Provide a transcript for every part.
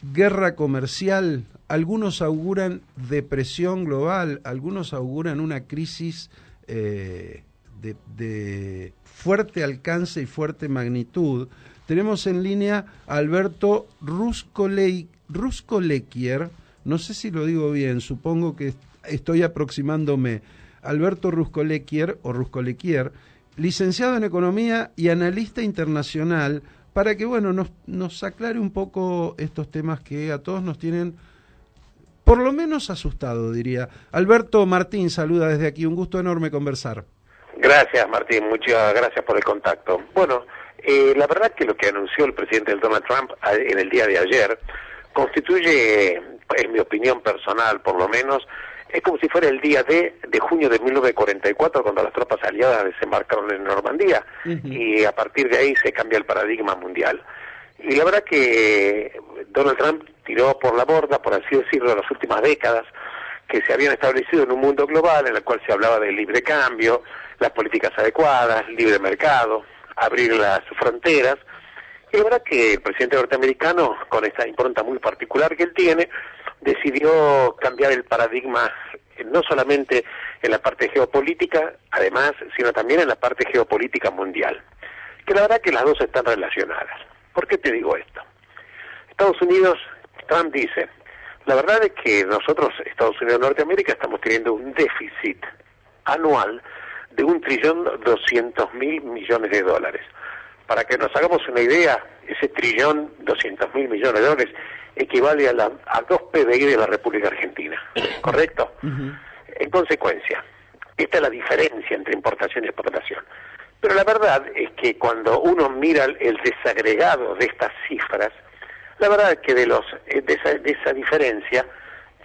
guerra comercial, algunos auguran depresión global, algunos auguran una crisis de fuerte alcance y fuerte magnitud. Tenemos en línea a Alberto Ruscolequier, no sé si lo digo bien, supongo que estoy aproximándome. Alberto Ruscolequier, licenciado en Economía y analista internacional, para que nos aclare un poco estos temas que a todos nos tienen por lo menos asustado, diría. Alberto, Martín saluda desde aquí, un gusto enorme conversar. Gracias, Martín, muchas gracias por el contacto. Bueno, la verdad que lo que anunció el presidente Donald Trump en el día de ayer constituye, en mi opinión personal por lo menos, es como si fuera el día de junio de 1944, cuando las tropas aliadas desembarcaron en Normandía, y a partir de ahí se cambia el paradigma mundial. Y la verdad que Donald Trump tiró por la borda, por así decirlo, las últimas décadas que se habían establecido en un mundo global en el cual se hablaba de libre cambio, las políticas adecuadas, libre mercado, abrir las fronteras. Y la verdad que el presidente norteamericano, con esta impronta muy particular que él tiene, decidió cambiar el paradigma no solamente en la parte geopolítica, además, sino también en la parte geopolítica mundial. Que la verdad que las dos están relacionadas. ¿Por qué te digo esto? Estados Unidos, Trump dice, la verdad es que nosotros, Estados Unidos de Norteamérica, estamos teniendo un déficit anual de $1.200.000.000.000. Para que nos hagamos una idea, ese $1.200.000.000.000 equivale a 2 PBI de la República Argentina, ¿correcto? En consecuencia, esta es la diferencia entre importación y exportación. Pero la verdad es que cuando uno mira el desagregado de estas cifras, la verdad es que de esa diferencia,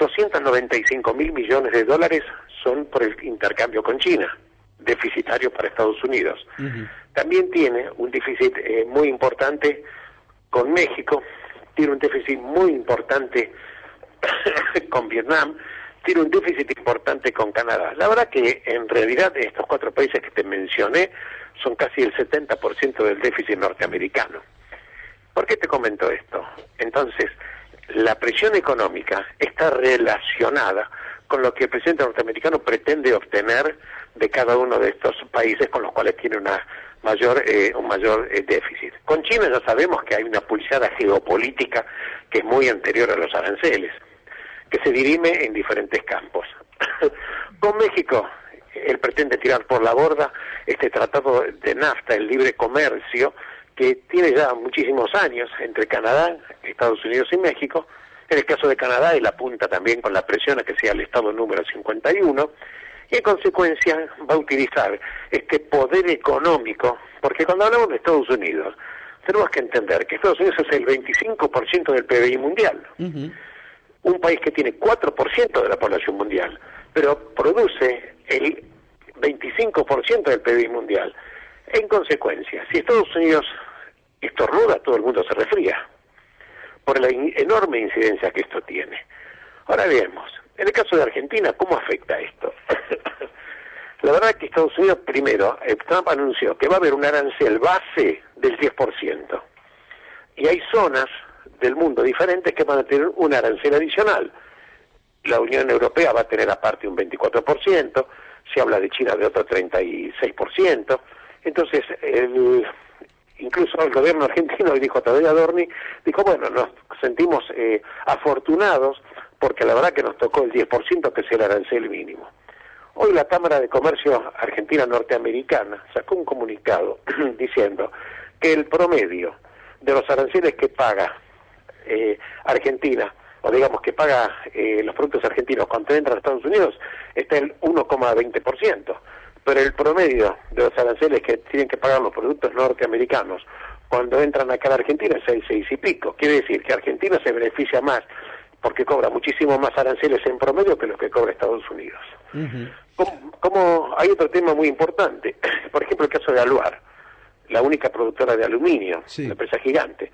$295.000.000.000 son por el intercambio con China, deficitario para Estados Unidos. También tiene un déficit muy importante con México, tiene un déficit muy importante con Vietnam, tiene un déficit importante con Canadá. La verdad que en realidad estos 4 países que te mencioné son casi el 70% del déficit norteamericano. ¿Por qué te comento esto? Entonces, la presión económica está relacionada con lo que el presidente norteamericano pretende obtener de cada uno de estos países con los cuales tiene un mayor déficit. Con China ya sabemos que hay una pulseada geopolítica que es muy anterior a los aranceles, que se dirime en diferentes campos. Con México, él pretende tirar por la borda este tratado de NAFTA, el libre comercio, que tiene ya muchísimos años entre Canadá, Estados Unidos y México. En el caso de Canadá, él apunta también con la presión a que sea el Estado número 51, y en consecuencia va a utilizar este poder económico, porque cuando hablamos de Estados Unidos, tenemos que entender que Estados Unidos es el 25% del PBI mundial. Un país que tiene 4% de la población mundial, pero produce el 25% del PBI mundial. En consecuencia, si Estados Unidos estornuda, todo el mundo se resfría, por la enorme incidencia que esto tiene. Ahora veamos, en el caso de Argentina, ¿cómo afecta esto? La verdad es que Estados Unidos, primero, Trump anunció que va a haber un arancel base del 10%. Y hay zonas del mundo diferentes que van a tener un arancel adicional. La Unión Europea va a tener aparte un 24%, se habla de China de otro 36%. Entonces, incluso el gobierno argentino, dijo todavía Adorni, dijo, bueno, nos sentimos afortunados porque la verdad que nos tocó el 10%, que es el arancel mínimo. Hoy la Cámara de Comercio Argentina-Norteamericana sacó un comunicado diciendo que el promedio de los aranceles que paga Argentina, o digamos que paga los productos argentinos cuando entran a Estados Unidos, está en 1,20%. Pero el promedio de los aranceles que tienen que pagar los productos norteamericanos cuando entran acá a la Argentina es el 6 y pico. Quiere decir que Argentina se beneficia más porque cobra muchísimo más aranceles en promedio que los que cobra Estados Unidos. Como hay otro tema muy importante, por ejemplo el caso de Aluar, la única productora de aluminio, una empresa gigante,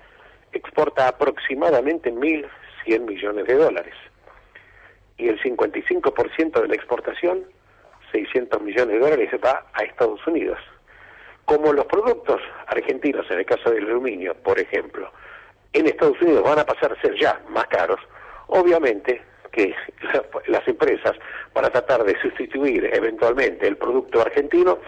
exporta aproximadamente $1.100 millones. Y el 55% de la exportación, $600 millones, va a Estados Unidos. Como los productos argentinos, en el caso del aluminio, por ejemplo, en Estados Unidos van a pasar a ser ya más caros, obviamente que las empresas van a tratar de sustituir eventualmente el producto argentino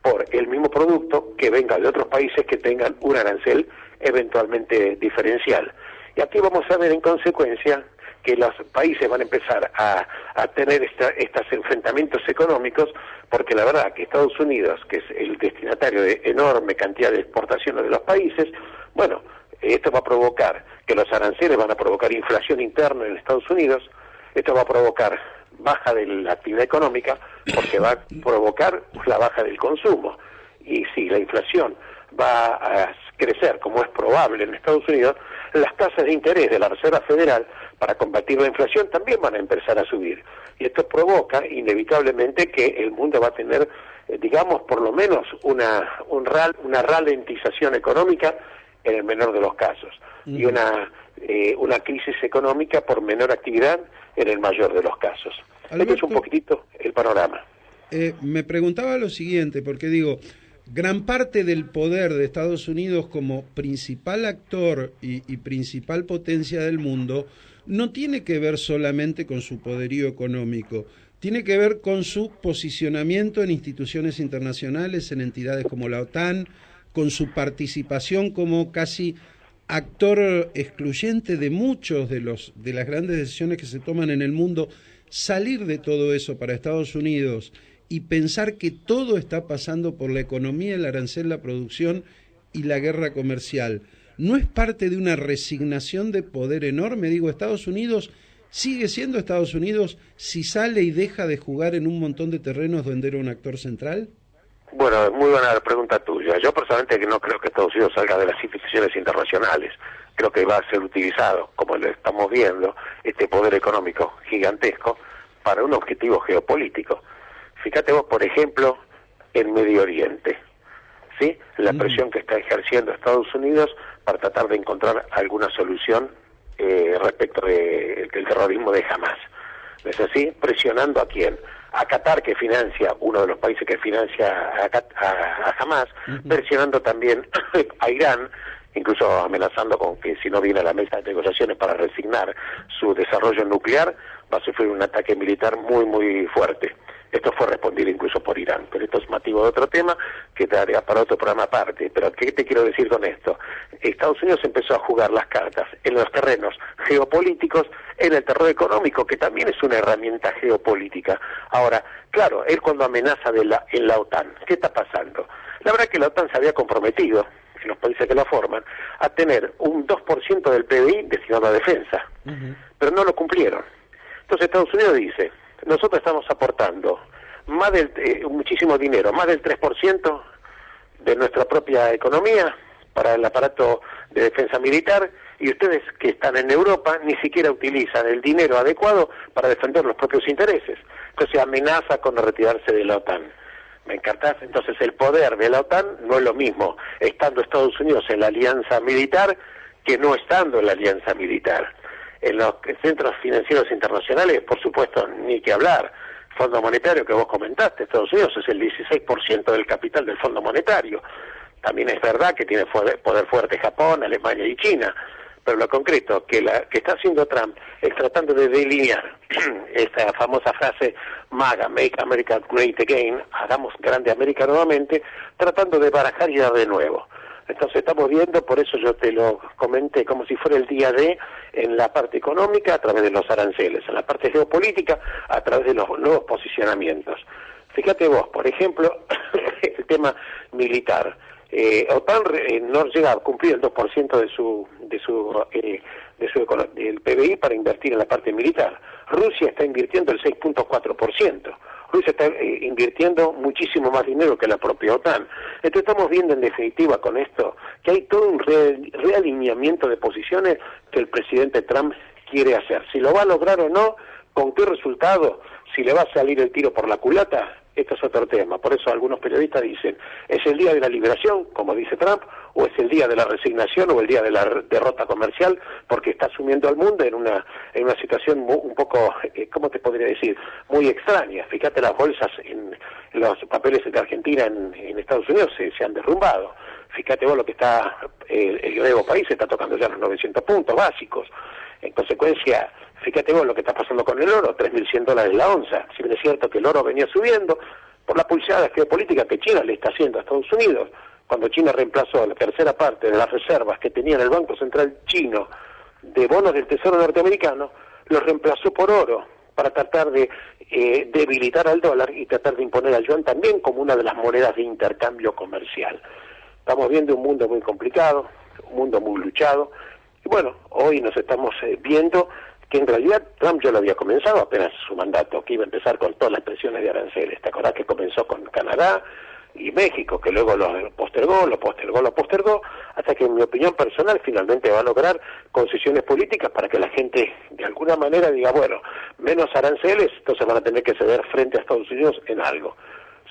por el mismo producto que venga de otros países que tengan un arancel eventualmente diferencial. Y aquí vamos a ver en consecuencia que los países van a empezar a tener estos enfrentamientos económicos, porque la verdad que Estados Unidos, que es el destinatario de enorme cantidad de exportaciones de los países, bueno, esto va a provocar que los aranceles van a provocar inflación interna en Estados Unidos, esto va a provocar baja de la actividad económica, porque va a provocar la baja del consumo. Y si la inflación va a crecer, como es probable en Estados Unidos, las tasas de interés de la Reserva Federal para combatir la inflación también van a empezar a subir. Y esto provoca inevitablemente que el mundo va a tener, digamos, por lo menos una ralentización económica en el menor de los casos, y una crisis económica por menor actividad en el mayor de los casos. Alberto, este es un poquitito el panorama. Me preguntaba lo siguiente, porque digo, gran parte del poder de Estados Unidos como principal actor y principal potencia del mundo no tiene que ver solamente con su poderío económico, tiene que ver con su posicionamiento en instituciones internacionales, en entidades como la OTAN, con su participación como casi actor excluyente de muchos de las grandes decisiones que se toman en el mundo. Salir de todo eso para Estados Unidos y pensar que todo está pasando por la economía, el arancel, la producción y la guerra comercial, ¿no es parte de una resignación de poder enorme? Digo, Estados Unidos sigue siendo Estados Unidos si sale y deja de jugar en un montón de terrenos donde era un actor central. Bueno, muy buena pregunta tuya. Yo personalmente no creo que Estados Unidos salga de las instituciones internacionales. Creo que va a ser utilizado, como lo estamos viendo, este poder económico gigantesco para un objetivo geopolítico. Fíjate vos, por ejemplo, en Medio Oriente, ¿sí? La presión que está ejerciendo Estados Unidos para tratar de encontrar alguna solución respecto del terrorismo de Hamas. ¿No es así? ¿Presionando a quién? A Qatar, que financia, uno de los países que financia a Hamas, presionando también a Irán, incluso amenazando con que si no viene a la mesa de negociaciones para resignar su desarrollo nuclear, va a sufrir un ataque militar muy, muy fuerte. Esto fue respondido incluso por Irán, pero esto es motivo de otro tema que daría para otro programa aparte. Pero ¿qué te quiero decir con esto? Estados Unidos empezó a jugar las cartas en los terrenos geopolíticos, en el terreno económico, que también es una herramienta geopolítica. Ahora, claro, él cuando amenaza en la OTAN, ¿qué está pasando? La verdad que la OTAN se había comprometido, en los países que la forman, a tener un 2% del PBI destinado a defensa, pero no lo cumplieron. Entonces Estados Unidos dice, nosotros estamos aportando muchísimo dinero, más del 3% de nuestra propia economía para el aparato de defensa militar, y ustedes que están en Europa ni siquiera utilizan el dinero adecuado para defender los propios intereses. Entonces amenaza con retirarse de la OTAN. ¿Me encantás? Entonces el poder de la OTAN no es lo mismo estando Estados Unidos en la alianza militar que no estando en la alianza militar. En los centros financieros internacionales, por supuesto, ni que hablar. Fondo Monetario, que vos comentaste, Estados Unidos es el 16% del capital del Fondo Monetario. También es verdad que tiene poder fuerte Japón, Alemania y China, pero lo concreto que está haciendo Trump es tratando de delinear esta famosa frase MAGA, Make America Great Again, hagamos grande América nuevamente, tratando de barajar y dar de nuevo. Entonces estamos viendo, por eso yo te lo comenté, como si fuera el día D en la parte económica a través de los aranceles, en la parte geopolítica a través de los nuevos posicionamientos. Fíjate vos, por ejemplo, el tema militar. OTAN no llega a cumplir el 2% del PBI para invertir en la parte militar. Rusia está invirtiendo el 6.4%. Rusia está invirtiendo muchísimo más dinero que la propia OTAN. Entonces estamos viendo en definitiva con esto que hay todo un realineamiento de posiciones que el presidente Trump quiere hacer. Si lo va a lograr o no, con qué resultado, si le va a salir el tiro por la culata, esto es otro tema. Por eso algunos periodistas dicen, ¿es el día de la liberación, como dice Trump, o es el día de la resignación o el día de la derrota comercial? Porque está sumiendo al mundo en una situación un poco, ¿cómo te podría decir?, muy extraña. Fíjate, las bolsas en los papeles de Argentina en Estados Unidos se han derrumbado. Fíjate vos lo que está, el nuevo país está tocando ya los 900 puntos básicos. En consecuencia, fíjate vos lo que está pasando con el oro, $3.100 la onza. Si bien es cierto que el oro venía subiendo por la pulseada geopolítica que China le está haciendo a Estados Unidos, cuando China reemplazó la tercera parte de las reservas que tenía en el Banco Central chino de bonos del Tesoro norteamericano, los reemplazó por oro para tratar de debilitar al dólar y tratar de imponer al yuan también como una de las monedas de intercambio comercial. Estamos viendo un mundo muy complicado, un mundo muy luchado, y bueno, hoy nos estamos viendo que en realidad Trump ya lo había comenzado apenas su mandato, que iba a empezar con todas las presiones de aranceles. ¿Te acordás que comenzó con Canadá y México, que luego lo postergó, hasta que en mi opinión personal finalmente va a lograr concesiones políticas para que la gente de alguna manera diga, bueno, menos aranceles, entonces van a tener que ceder frente a Estados Unidos en algo.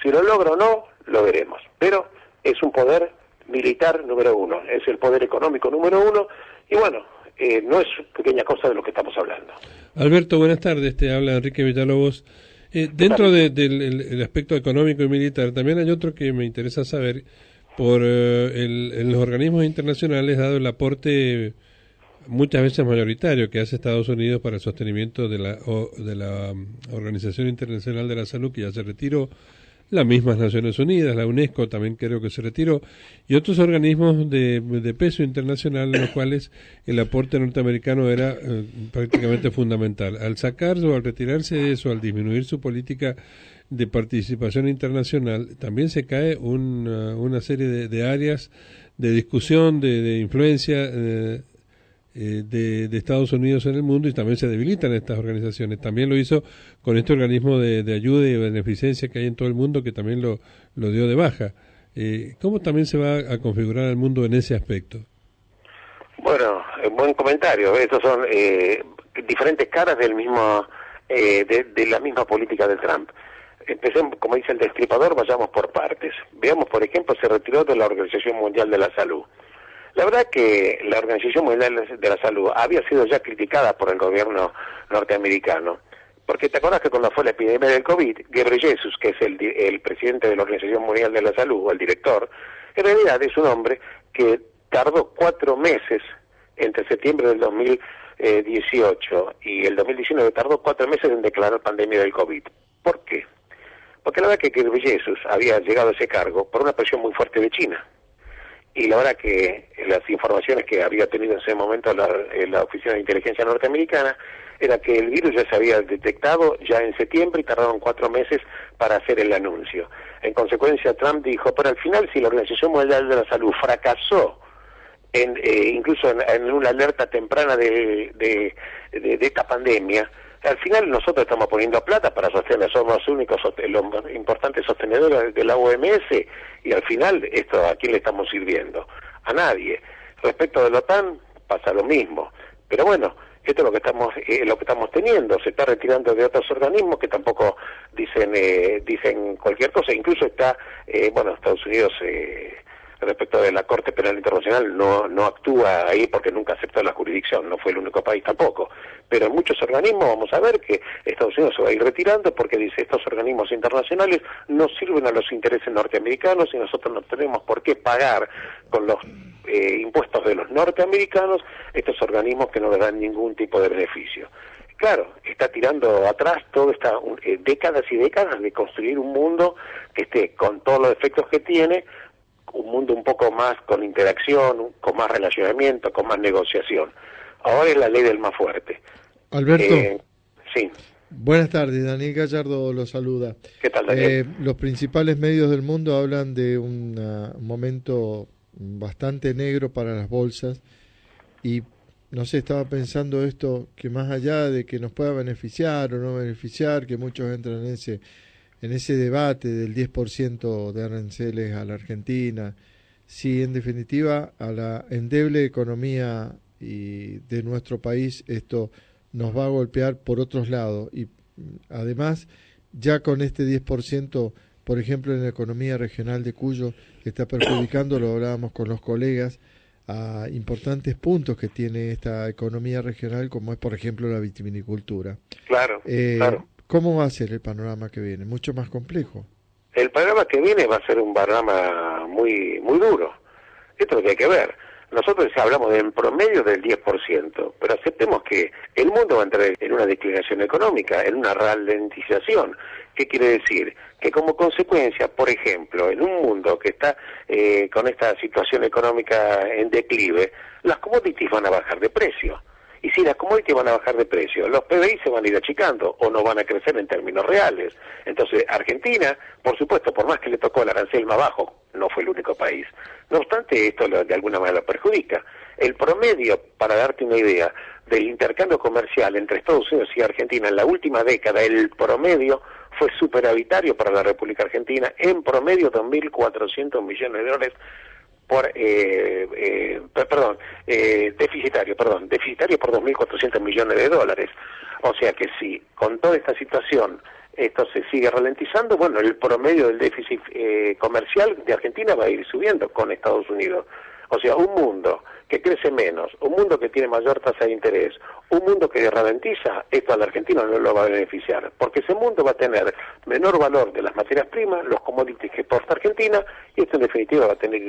Si lo logra o no, lo veremos. Pero es un poder militar número uno, es el poder económico número uno, y bueno, no es pequeña cosa de lo que estamos hablando. Alberto, buenas tardes, te habla Enrique Villalobos. Dentro del aspecto económico y militar, también hay otro que me interesa saber, en los organismos internacionales, dado el aporte muchas veces mayoritario que hace Estados Unidos para el sostenimiento de la Organización Internacional de la Salud, que ya se retiró, las mismas Naciones Unidas, la UNESCO también creo que se retiró, y otros organismos de peso internacional en los cuales el aporte norteamericano era prácticamente fundamental. Al sacarse o al retirarse de eso, al disminuir su política de participación internacional, también se cae una serie de áreas de discusión, de influencia de Estados Unidos en el mundo, y también se debilitan estas organizaciones. También lo hizo con este organismo de ayuda y beneficencia que hay en todo el mundo, que también lo dio de baja. ¿Cómo también se va a configurar el mundo en ese aspecto? Bueno, buen comentario. Estos son diferentes caras del mismo de la misma política de Trump. Empecemos, como dice el destripador, vayamos por partes. Veamos, por ejemplo, se retiró de la Organización Mundial de la Salud. La verdad que la Organización Mundial de la Salud había sido ya criticada por el gobierno norteamericano, porque te acordás que cuando fue la epidemia del COVID, Ghebreyesus, que es el presidente de la Organización Mundial de la Salud, o el director, en realidad es un hombre que tardó 4 meses, entre septiembre del 2018 y el 2019, tardó 4 meses en declarar pandemia del COVID. ¿Por qué? Porque la verdad que Ghebreyesus había llegado a ese cargo por una presión muy fuerte de China. Y la verdad que las informaciones que había tenido en ese momento la Oficina de Inteligencia norteamericana era que el virus ya se había detectado ya en septiembre y tardaron 4 meses para hacer el anuncio. En consecuencia, Trump dijo, pero al final, si la Organización Mundial de la Salud fracasó incluso en una alerta temprana de esta pandemia, al final nosotros estamos poniendo plata para sostener, somos los únicos los importantes sostenedores de la OMS, y al final esto ¿a quién le estamos sirviendo? A nadie. Respecto de la OTAN pasa lo mismo, pero bueno, esto es lo que estamos teniendo. Se está retirando de otros organismos que tampoco dicen cualquier cosa. Incluso está Estados Unidos respecto de la Corte Penal Internacional no actúa ahí porque nunca aceptó la jurisdicción, no fue el único país tampoco, pero en muchos organismos vamos a ver que Estados Unidos se va a ir retirando porque dice, estos organismos internacionales no sirven a los intereses norteamericanos y nosotros no tenemos por qué pagar con los impuestos de los norteamericanos estos organismos que no le dan ningún tipo de beneficio. Claro, está tirando atrás toda esta décadas y décadas de construir un mundo que esté con todos los efectos que tiene, un mundo un poco más con interacción, con más relacionamiento, con más negociación. Ahora es la ley del más fuerte. Alberto. Sí. Buenas tardes, Daniel Gallardo lo saluda. ¿Qué tal, Daniel? Los principales medios del mundo hablan de un momento bastante negro para las bolsas y no sé, estaba pensando esto, que más allá de que nos pueda beneficiar o no beneficiar, que muchos entran en ese debate del 10% de aranceles a la Argentina, si en definitiva a la endeble economía de nuestro país esto nos va a golpear por otros lados, y además ya con este 10%, por ejemplo en la economía regional de Cuyo, que está perjudicando, lo hablábamos con los colegas, a importantes puntos que tiene esta economía regional, como es por ejemplo la vitivinicultura. Claro, claro. ¿Cómo va a ser el panorama que viene? Mucho más complejo. El panorama que viene va a ser un panorama muy muy duro. Esto es lo que hay que ver. Nosotros hablamos en promedio del 10%, pero aceptemos que el mundo va a entrar en una declinación económica, en una ralentización. ¿Qué quiere decir? Que como consecuencia, por ejemplo, en un mundo que está con esta situación económica en declive, las commodities van a bajar de precio. Y si las commodities van a bajar de precio, los PBI se van a ir achicando o no van a crecer en términos reales. Entonces, Argentina, por supuesto, por más que le tocó el arancel más bajo, no fue el único país. No obstante, esto de alguna manera lo perjudica. El promedio, para darte una idea, del intercambio comercial entre Estados Unidos y Argentina en la última década, el promedio fue superavitario para la República Argentina, en promedio 2.400 millones de dólares deficitario por 2.400 millones de dólares. O sea que si con toda esta situación esto se sigue ralentizando, bueno, el promedio del déficit comercial de Argentina va a ir subiendo con Estados Unidos. O sea, un mundo que crece menos, un mundo que tiene mayor tasa de interés, un mundo que ralentiza, esto al argentino no lo va a beneficiar, porque ese mundo va a tener menor valor de las materias primas, los commodities que exporta Argentina, y esto en definitiva va a tener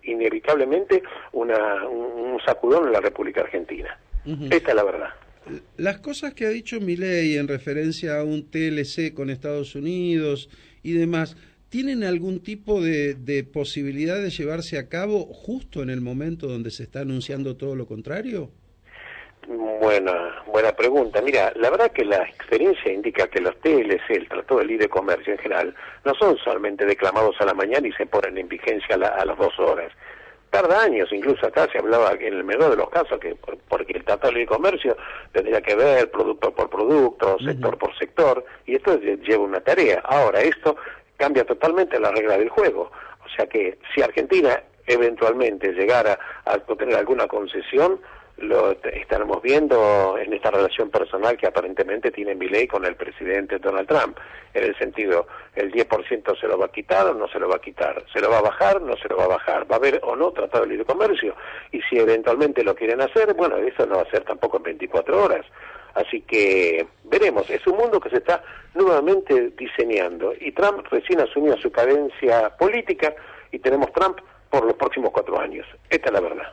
inevitablemente un sacudón en la República Argentina. Esta es la verdad. Las cosas que ha dicho Milei en referencia a un TLC con Estados Unidos y demás, ¿tienen algún tipo de posibilidad de llevarse a cabo justo en el momento donde se está anunciando todo lo contrario? Buena pregunta. Mira, la verdad que la experiencia indica que los TLC, el Tratado de Libre Comercio en general, no son solamente declamados a la mañana y se ponen en vigencia a las 2 horas. Tarda años, incluso acá se hablaba en el menor de los casos que porque el Tratado de Libre Comercio tendría que ver producto por producto, sector por sector, y esto lleva una tarea. Ahora, esto cambia totalmente la regla del juego. O sea que si Argentina eventualmente llegara a obtener alguna concesión, lo estaremos viendo en esta relación personal que aparentemente tiene Milei con el presidente Donald Trump, en el sentido, el 10% se lo va a quitar o no se lo va a quitar, se lo va a bajar, no se lo va a bajar, va a haber o no tratado de libre comercio, y si eventualmente lo quieren hacer, bueno, eso no va a ser tampoco en 24 horas. Así que veremos, es un mundo que se está nuevamente diseñando, y Trump recién asumió su cadencia política, y tenemos Trump por los próximos 4 años. Esta es la verdad.